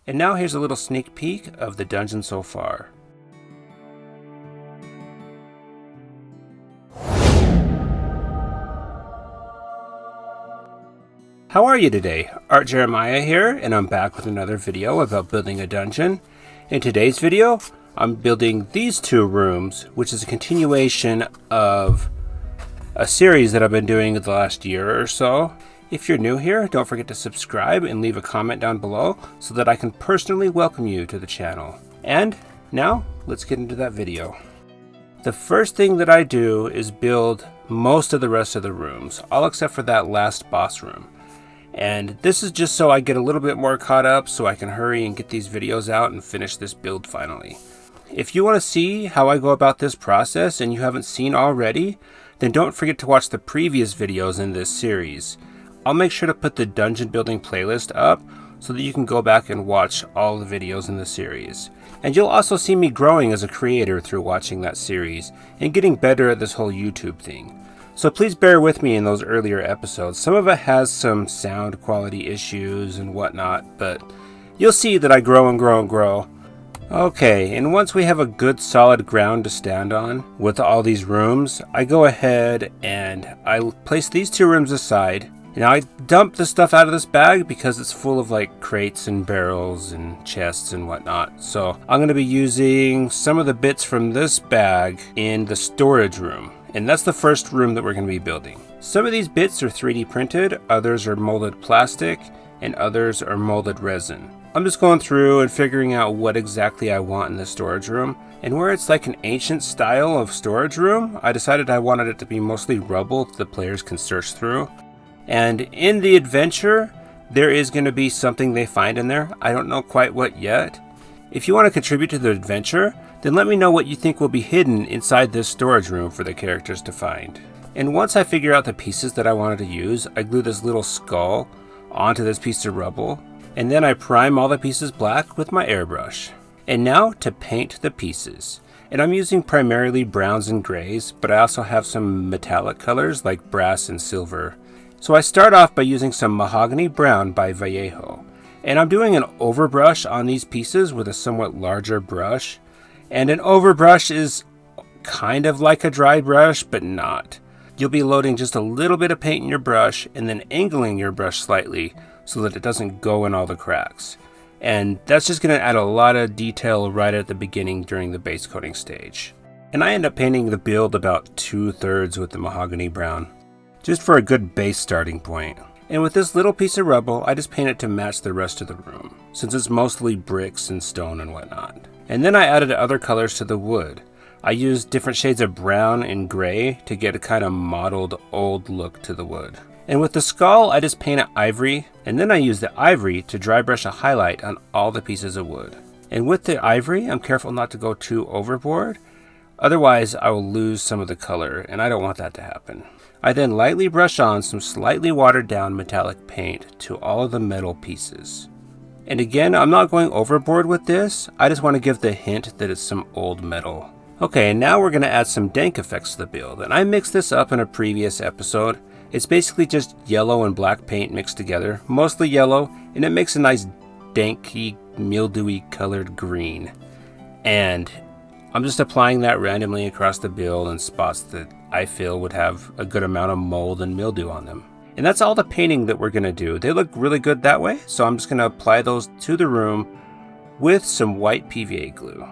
And now here's a little sneak peek of the dungeon so far. How are you today? Art Jeremiah here, and I'm back with another video about building a dungeon. In today's video, I'm building these two rooms, which is a continuation of a series that I've been doing the last year or so. If you're new here, don't forget to subscribe and leave a comment down below so that I can personally welcome you to the channel. And now, let's get into that video. The first thing that I do is build most of the rest of the rooms, all except for that last boss room. And this is just so I get a little bit more caught up so I can hurry and get these videos out and finish this build finally. If you want to see how I go about this process and you haven't seen already, then don't forget to watch the previous videos in this series. I'll make sure to put the dungeon building playlist up so that you can go back and watch all the videos in the series. And you'll also see me growing as a creator through watching that series and getting better at this whole YouTube thing. So please bear with me in those earlier episodes. Some of it has some sound quality issues and whatnot, but you'll see that I grow and grow and grow. Okay, and once we have a good solid ground to stand on with all these rooms, I go ahead and I place these two rooms aside. Now I dump the stuff out of this bag because it's full of like crates and barrels and chests and whatnot. So I'm going to be using some of the bits from this bag in the storage room. And that's the first room that we're going to be building. Some of these bits are 3D printed, others are molded plastic, and others are molded resin. I'm just going through and figuring out what exactly I want in the storage room. And where it's like an ancient style of storage room, I decided I wanted it to be mostly rubble that the players can search through. And in the adventure, there is going to be something they find in there. I don't know quite what yet. If you want to contribute to the adventure, then let me know what you think will be hidden inside this storage room for the characters to find. And once I figure out the pieces that I wanted to use, I glue this little skull onto this piece of rubble, and then I prime all the pieces black with my airbrush. And now to paint the pieces. And I'm using primarily browns and grays, but I also have some metallic colors like brass and silver. So I start off by using some mahogany brown by Vallejo. And I'm doing an overbrush on these pieces with a somewhat larger brush. And an overbrush is kind of like a dry brush, but not. You'll be loading just a little bit of paint in your brush and then angling your brush slightly so that it doesn't go in all the cracks. And that's just going to add a lot of detail right at the beginning during the base coating stage. And I end up painting the build about 2/3 with the mahogany brown, just for a good base starting point. And with this little piece of rubble, I just paint it to match the rest of the room, since it's mostly bricks and stone and whatnot. And then I added other colors to the wood. I used different shades of brown and gray to get a kind of mottled old look to the wood. And with the skull, I just painted ivory, and then I use the ivory to dry brush a highlight on all the pieces of wood. And with the ivory, I'm careful not to go too overboard, otherwise I will lose some of the color, and I don't want that to happen. I then lightly brush on some slightly watered down metallic paint to all of the metal pieces. And again, I'm not going overboard with this, I just want to give the hint that it's some old metal. Okay, now we're going to add some dank effects to the build, and I mixed this up in a previous episode. It's basically just yellow and black paint mixed together, mostly yellow, and it makes a nice danky, mildewy colored green. And I'm just applying that randomly across the build in spots that I feel would have a good amount of mold and mildew on them. And that's all the painting that we're going to do. They look really good that way, so I'm just going to apply those to the room with some white PVA glue.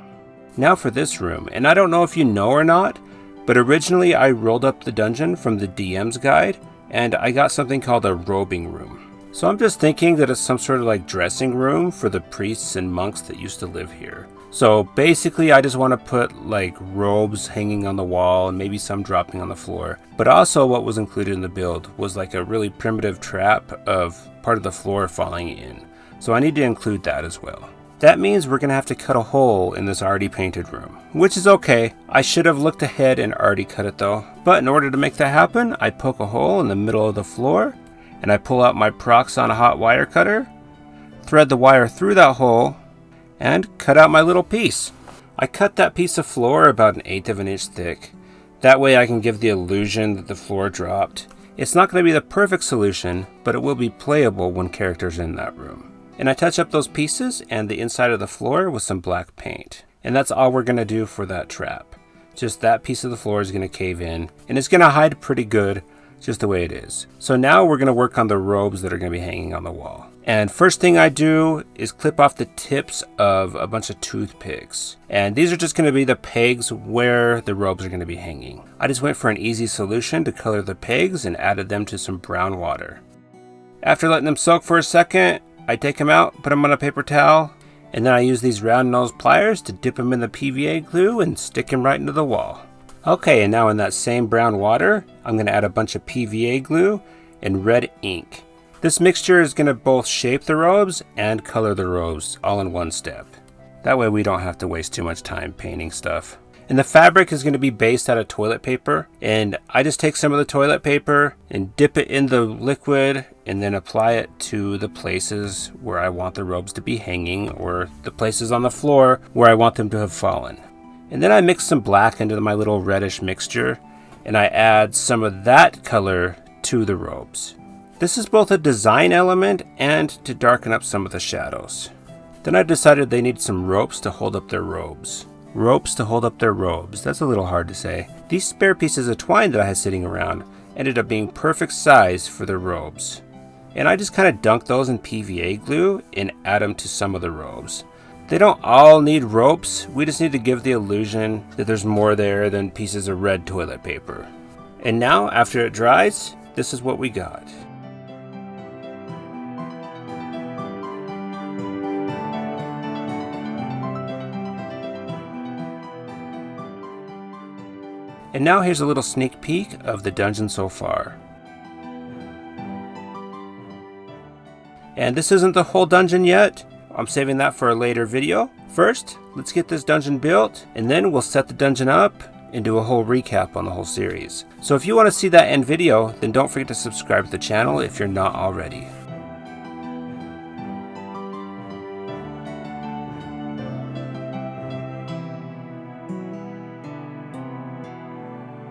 Now for this room, and I don't know if you know or not, but originally I rolled up the dungeon from the DM's guide, and I got something called a robing room. So I'm just thinking that it's some sort of like dressing room for the priests and monks that used to live here. So basically I just want to put like robes hanging on the wall and maybe some dropping on the floor. But also what was included in the build was like a really primitive trap of part of the floor falling in. So I need to include that as well. That means we're going to have to cut a hole in this already painted room, which is okay. I should have looked ahead and already cut it though. But in order to make that happen, I poke a hole in the middle of the floor and I pull out my Proxxon hot wire cutter, thread the wire through that hole, and cut out my little piece. I cut that piece of floor about 1/8 of an inch thick. That way I can give the illusion that the floor dropped. It's not going to be the perfect solution, but it will be playable when characters are in that room. And I touch up those pieces and the inside of the floor with some black paint. And that's all we're going to do for that trap. Just that piece of the floor is going to cave in, and it's going to hide pretty good just the way it is. So now we're going to work on the robes that are going to be hanging on the wall. And first thing I do is clip off the tips of a bunch of toothpicks. And these are just going to be the pegs where the robes are going to be hanging. I just went for an easy solution to color the pegs and added them to some brown water. After letting them soak for a second, I take them out, put them on a paper towel, and then I use these round nose pliers to dip them in the PVA glue and stick them right into the wall. Okay, and now in that same brown water, I'm going to add a bunch of PVA glue and red ink. This mixture is going to both shape the robes and color the robes all in one step. That way we don't have to waste too much time painting stuff. And the fabric is going to be based out of toilet paper. And I just take some of the toilet paper and dip it in the liquid and then apply it to the places where I want the robes to be hanging, or the places on the floor where I want them to have fallen. And then I mix some black into my little reddish mixture, and I add some of that color to the robes. This is both a design element and to darken up some of the shadows. Then I decided they need some ropes to hold up their robes. Ropes to hold up their robes. That's a little hard to say. These spare pieces of twine that I had sitting around ended up being perfect size for the robes. And I just kind of dunk those in PVA glue and add them to some of the robes. They don't all need ropes. We just need to give the illusion that there's more there than pieces of red toilet paper. And now, after it dries, this is what we got. And now here's a little sneak peek of the dungeon so far. And this isn't the whole dungeon yet. I'm saving that for a later video. First, let's get this dungeon built, and then we'll set the dungeon up and do a whole recap on the whole series. So if you want to see that end video, then don't forget to subscribe to the channel if you're not already.